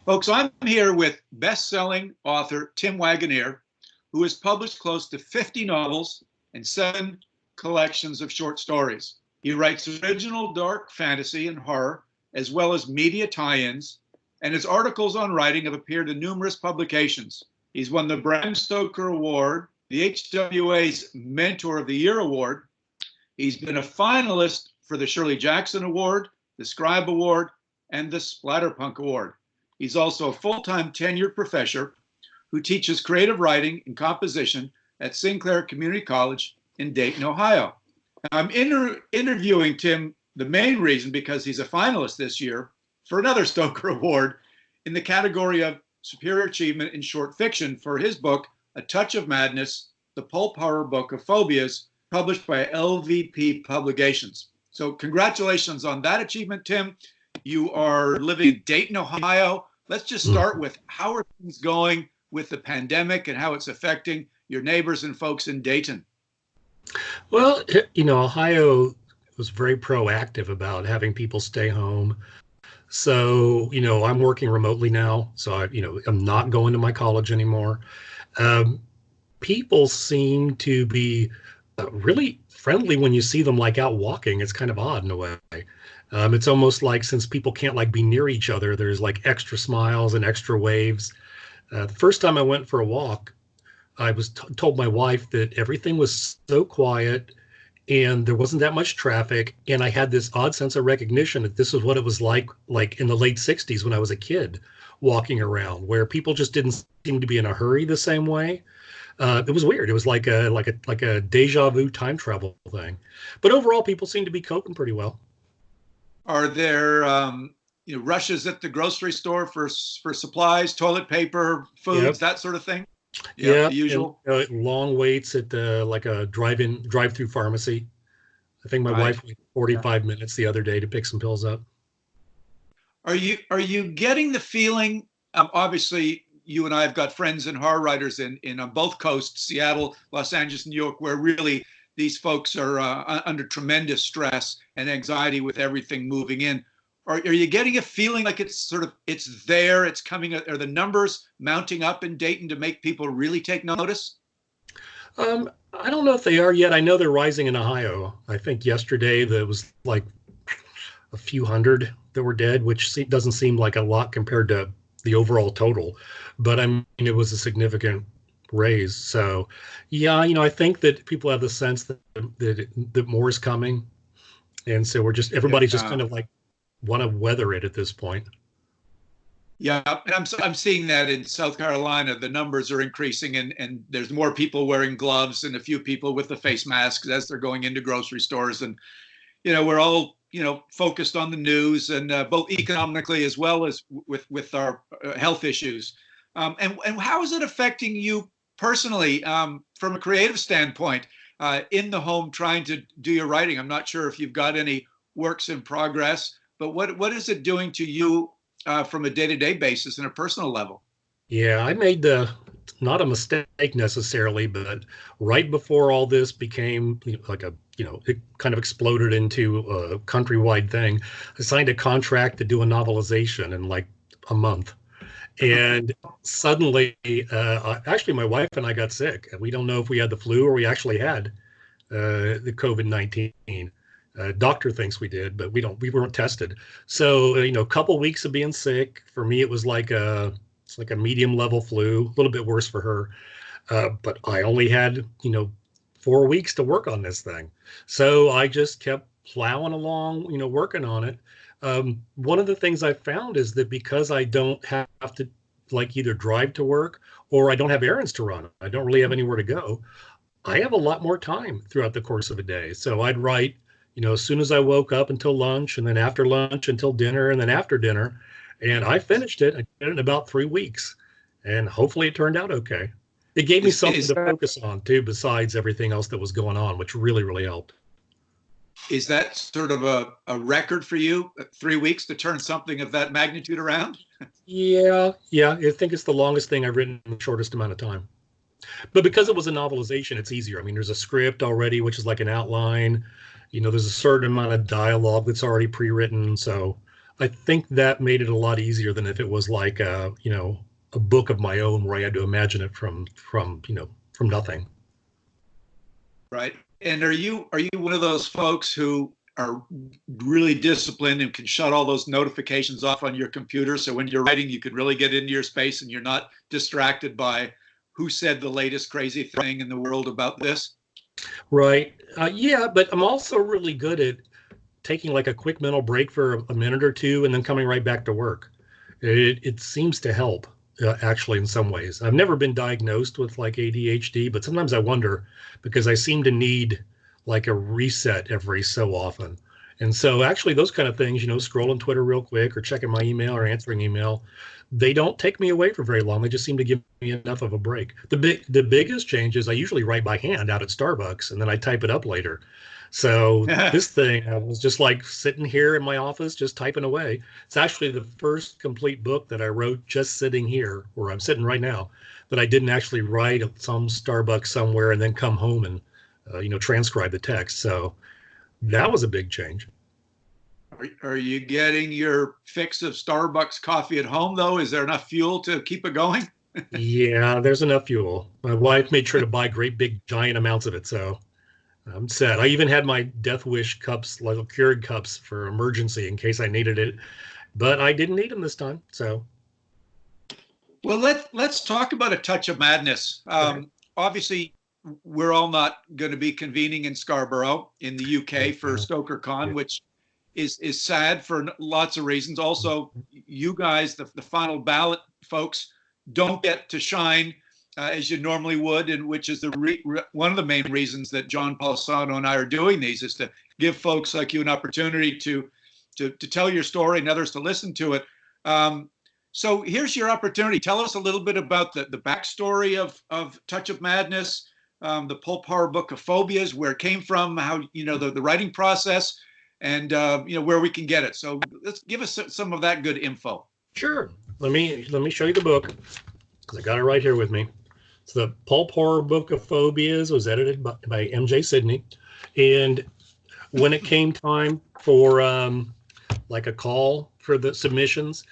Folks, I'm here with best-selling author Tim Waggoner, who has published close to 50 novels and 7 collections of short stories. He writes original dark fantasy and horror, as well as media tie-ins, and his articles on writing have appeared in numerous publications. He's won the Stoker Award, the HWA's Mentor of the Year Award. He's been a finalist for the Shirley Jackson Award, the Scribe Award, and the Splatterpunk Award. He's also a full-time tenured professor who teaches creative writing and composition at Sinclair Community College in Dayton, Ohio. I'm interviewing Tim, the main reason because he's a finalist this year for another Stoker Award in the category of Superior Achievement in Short Fiction for his book, A Touch of Madness, the Pulp horror book of Phobias, published by LVP Publications. So congratulations on that achievement, Tim. You are living in Dayton, Ohio. Let's just start with how are things going with the pandemic and how it's affecting your neighbors and folks in Dayton? Well, Ohio was very proactive about having people stay home. So, I'm working remotely now. So, I'm not going to my college anymore. People seem to be really friendly when you see them out walking. It's kind of odd in a way. It's almost like since people can't be near each other, there's extra smiles and extra waves. The first time I went for a walk, I was told my wife that everything was so quiet and there wasn't that much traffic. And I had this odd sense of recognition that this was what it was like in the late 60s when I was a kid walking around, where people just didn't seem to be in a hurry the same way. It was weird. It was like a deja vu time travel thing. But overall, people seem to be coping pretty well. Are there rushes at the grocery store for supplies, toilet paper, foods, that sort of thing? Yeah, the usual. And, long waits at a drive-through pharmacy. I think my wife waited 45 minutes the other day to pick some pills up. Are you getting the feeling? Obviously, you and I have got friends and horror writers in on both coasts, Seattle, Los Angeles, New York, where really these folks are under tremendous stress and anxiety with everything moving in. Are you getting a feeling like it's there, it's coming? Are the numbers mounting up in Dayton to make people really take notice? I don't know if they are yet. I know they're rising in Ohio. I think yesterday there was a few hundred that were dead, which doesn't seem like a lot compared to the overall total. But it was a significant raise. So, yeah, I think that people have the sense that more is coming, and so everybody's just kind of want to weather it at this point. Yeah, and I'm seeing that in South Carolina, the numbers are increasing, and there's more people wearing gloves and a few people with the face masks as they're going into grocery stores, and we're all focused on the news and both economically as well as with our health issues. And how is it affecting you personally from a creative standpoint in the home trying to do your writing? I'm not sure if you've got any works in progress, but what is it doing to you from a day-to-day basis and a personal level? Yeah, I made not a mistake necessarily, but right before all this became it kind of exploded into a countrywide thing, I signed a contract to do a novelization in a month. And suddenly, actually, my wife and I got sick. We don't know if we had the flu or we actually had the COVID-19. Doctor thinks we did, but we weren't tested. So, a couple weeks of being sick, for me, it was it's like a medium level flu, a little bit worse for her. But I only had, 4 weeks to work on this thing. So I just kept plowing along, working on it. One of the things I found is that because I don't have to either drive to work or I don't have errands to run, I don't really have anywhere to go, I have a lot more time throughout the course of a day. So I'd write, as soon as I woke up until lunch, and then after lunch until dinner, and then after dinner. And I finished it. I did it in about 3 weeks. And hopefully it turned out okay. It gave me something to focus on, too, besides everything else that was going on, which really, really helped. Is that sort of a record for you, 3 weeks to turn something of that magnitude around? Yeah. I think it's the longest thing I've written in the shortest amount of time. But because it was a novelization, it's easier. There's a script already, which is like an outline. There's a certain amount of dialogue that's already pre-written. So I think that made it a lot easier than if it was like a book of my own where I had to imagine it from nothing. Right. And are you one of those folks who are really disciplined and can shut all those notifications off on your computer, so when you're writing you can really get into your space and you're not distracted by who said the latest crazy thing in the world about this? Right. Yeah, but I'm also really good at taking like a quick mental break for a minute or two and then coming right back to work. It seems to help, actually, in some ways. I've never been diagnosed with like ADHD, but sometimes I wonder because I seem to need like a reset every so often. And so actually those kind of things, scrolling Twitter real quick or checking my email or answering email, they don't take me away for very long. They just seem to give me enough of a break. The biggest change is I usually write by hand out at Starbucks and then I type it up later. So this thing, I was just like sitting here in my office, just typing away. It's actually the first complete book that I wrote just sitting here where I'm sitting right now, that I didn't actually write at some Starbucks somewhere and then come home and, transcribe the text. So that was a big change. Are you getting your fix of Starbucks coffee at home, though? Is there enough fuel to keep it going? Yeah, there's enough fuel. My wife made sure to buy great big giant amounts of it. So I'm set. I even had my Death Wish cups, little Keurig cups for emergency in case I needed it, but I didn't need them this time. So, Well, let's talk about A Touch of Madness. okay. Obviously, we're all not going to be convening in Scarborough in the UK for Stoker Yeah. Con, which is sad for lots of reasons. Also, you guys, the final ballot folks, don't get to shine as you normally would, and which is one of the main reasons that John Paulsano and I are doing these, is to give folks like you an opportunity to tell your story and others to listen to it. So here's your opportunity. Tell us a little bit about the backstory of Touch of Madness, the Pulp horror book of Phobias, where it came from, how the writing process, and where we can get it. So let's give us some of that good info. Sure. Let me show you the book because I got it right here with me. So the Pulp horror book of Phobias was edited by MJ Sidney, and when it came time for like a call for the submissions,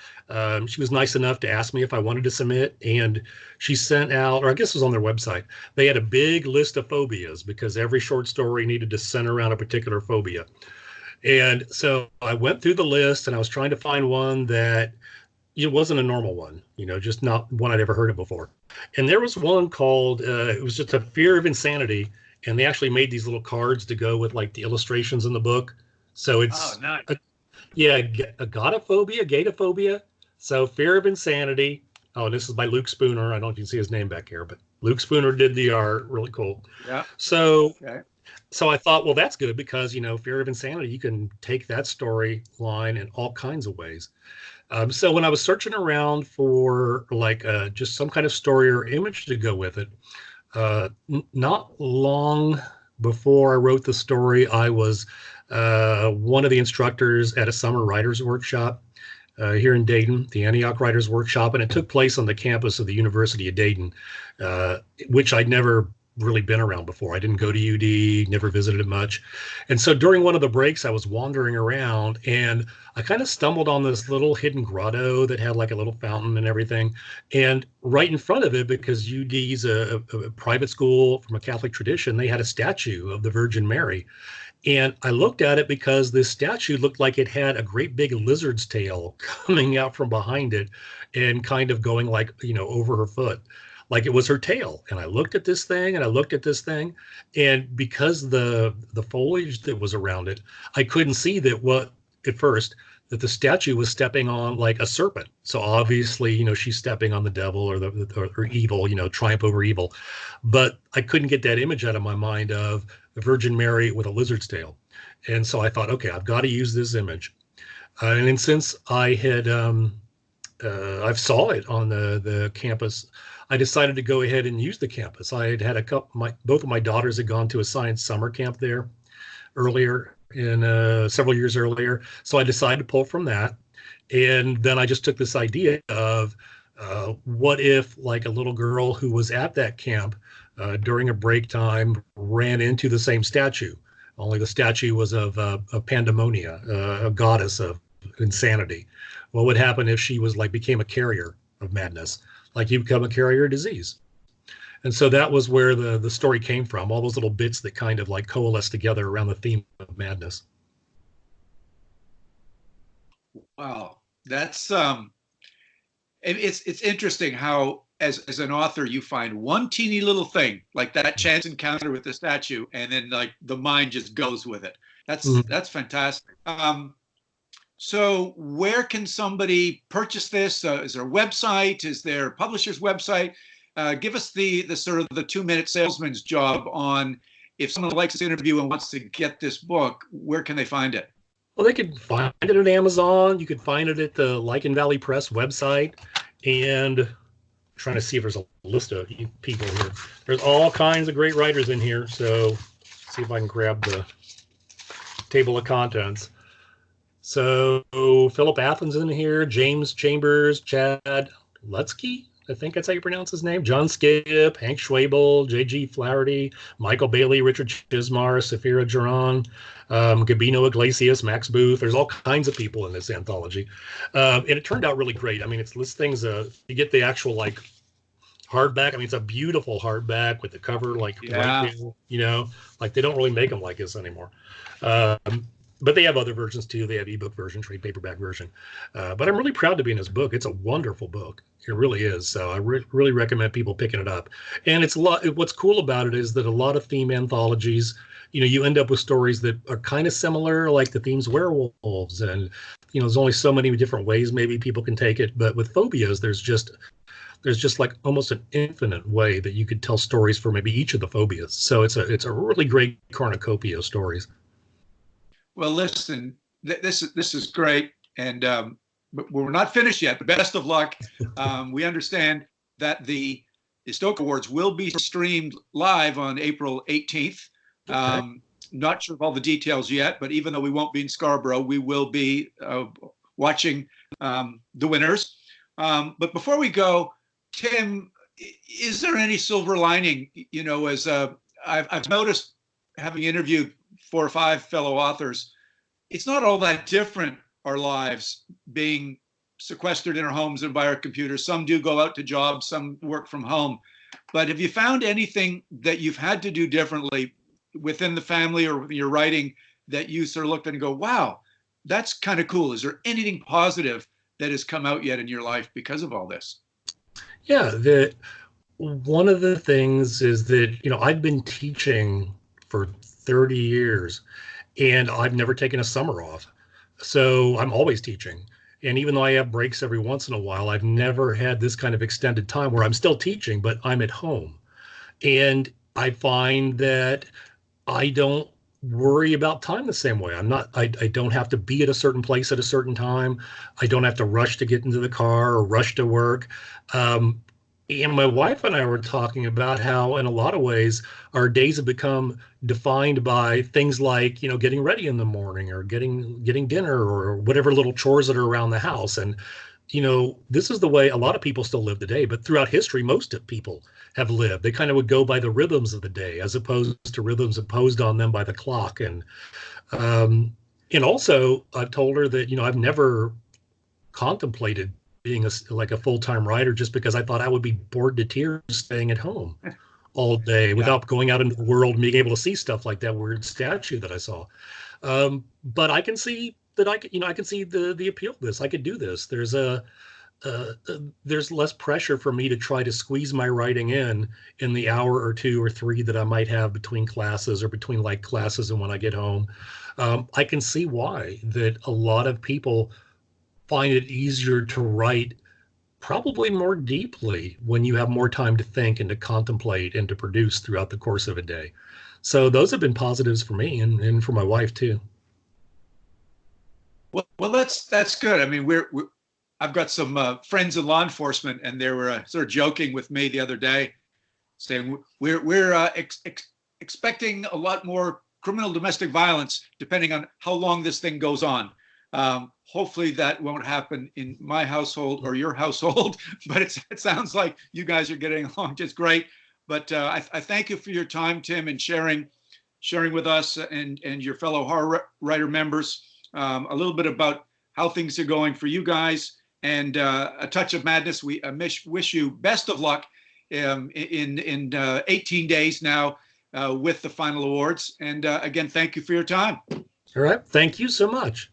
she was nice enough to ask me if I wanted to submit, and she sent out, or I guess it was on their website, they had a big list of phobias because every short story needed to center around a particular phobia. And so I went through the list and I was trying to find one that it wasn't a normal one, just not one I'd ever heard of before. And there was one called, it was just a fear of insanity. And they actually made these little cards to go with like the illustrations in the book. So it's, nice. Agatophobia. So fear of insanity. Oh, and this is by Luke Spooner. I don't know if you can see his name back here, but Luke Spooner did the art. Really cool. Yeah. So, okay. So I thought, well, that's good because, fear of insanity, you can take that storyline in all kinds of ways. So when I was searching around for like just some kind of story or image to go with it, not long before I wrote the story, I was one of the instructors at a summer writers workshop here in Dayton, the Antioch Writers Workshop, and it took place on the campus of the University of Dayton, which I'd never really been around before. I didn't go to UD, never visited it much. And so during one of the breaks, I was wandering around and I kind of stumbled on this little hidden grotto that had like a little fountain and everything. And right in front of it, because UD's a private school from a Catholic tradition, they had a statue of the Virgin Mary. And I looked at it because this statue looked like it had a great big lizard's tail coming out from behind it and kind of going like, over her foot, like it was her tail. And I looked at this thing and I looked at this thing. And because the foliage that was around it, I couldn't see that at first that the statue was stepping on like a serpent. So obviously, she's stepping on the devil or evil, triumph over evil. But I couldn't get that image out of my mind of the Virgin Mary with a lizard's tail. And so I thought, okay, I've got to use this image. And then since I had, I've saw it on the campus, I decided to go ahead and use the campus. I had had both of my daughters had gone to a science summer camp there earlier several years earlier. So I decided to pull from that. And then I just took this idea of what if like a little girl who was at that camp during a break time ran into the same statue, only the statue was of Pandemonia, a goddess of insanity. What would happen if she was like became a carrier of madness? Like you become a carrier of disease. And so that was where the story came from, all those little bits that kind of like coalesce together around the theme of madness. Wow, that's it's interesting how as an author you find one teeny little thing like that chance encounter with the statue, and then like the mind just goes with it. That's fantastic. So where can somebody purchase this? Is there a website? Is there a publisher's website? Give us the sort of the 2-minute salesman's job on if someone likes this interview and wants to get this book, where can they find it? Well, they could find it at Amazon. You could find it at the Lichen Valley Press website. And I'm trying to see if there's a list of people here. There's all kinds of great writers in here. So see if I can grab the table of contents. So Philip Athens in here, James Chambers, Chad Lutsky, I think that's how you pronounce his name, John Skip, Hank Schwabel, J.G. Flaherty, Michael Bailey, Richard Chismar, Safira Duran, Gabino Iglesias, Max Booth. There's all kinds of people in this anthology. And it turned out really great. I mean, it's lists things, you get the actual like hardback. I mean, it's a beautiful hardback with the cover like right there, you know, like they don't really make them like this anymore. But they have other versions too. They have ebook version, trade paperback version. But I'm really proud to be in this book. It's a wonderful book. It really is. So I really recommend people picking it up. And it's a lot. What's cool about it is that a lot of theme anthologies, you know, you end up with stories that are kind of similar, like the theme's werewolves, and you know, there's only so many different ways maybe people can take it. But with phobias, there's just like almost an infinite way that you could tell stories for maybe each of the phobias. So it's a really great cornucopia of stories. Well, listen, this is great, and but we're not finished yet. But best of luck. We understand that the Stoker Awards will be streamed live on April 18th. Okay. Not sure of all the details yet, but even though we won't be in Scarborough, we will be watching the winners. But before we go, Tim, is there any silver lining? You know, as I've noticed, having interviewed 4 or 5 fellow authors, it's not all that different, our lives being sequestered in our homes and by our computers. Some do go out to jobs, some work from home. But have you found anything that you've had to do differently within the family or with your writing that you sort of looked at and go, wow, that's kind of cool? Is there anything positive that has come out yet in your life because of all this? Yeah, one of the things is that, you know, I've been teaching for 30 years and I've never taken a summer off. So I'm always teaching. And even though I have breaks every once in a while, I've never had this kind of extended time where I'm still teaching, but I'm at home. And I find that I don't worry about time the same way. I don't have to be at a certain place at a certain time. I don't have to rush to get into the car or rush to work. And my wife and I were talking about how, in a lot of ways, our days have become defined by things like, you know, getting ready in the morning or getting dinner or whatever little chores that are around the house. And, you know, this is the way a lot of people still live today. But throughout history, most of people have lived. They kind of would go by the rhythms of the day as opposed to rhythms imposed on them by the clock. And also, I've told her that, you know, I've never contemplated being like a full-time writer just because I thought I would be bored to tears staying at home all day without going out into the world and being able to see stuff like that weird statue that I saw. But I can see that I can see the appeal of this. I could do this. There's less pressure for me to try to squeeze my writing in the hour or 2 or 3 that I might have between classes or between like classes and when I get home. I can see why that a lot of people find it easier to write probably more deeply when you have more time to think and to contemplate and to produce throughout the course of a day. So those have been positives for me and for my wife too. Well, that's good. I mean, I've got some friends in law enforcement, and they were sort of joking with me the other day, saying we're expecting a lot more criminal domestic violence depending on how long this thing goes on. Hopefully that won't happen in my household or your household, but it sounds like you guys are getting along just great. But I thank you for your time, Tim, and sharing with us and your fellow horror writer members a little bit about how things are going for you guys. And a touch of madness. We wish you best of luck in 18 days now with the final awards. And again, thank you for your time. All right. Thank you so much.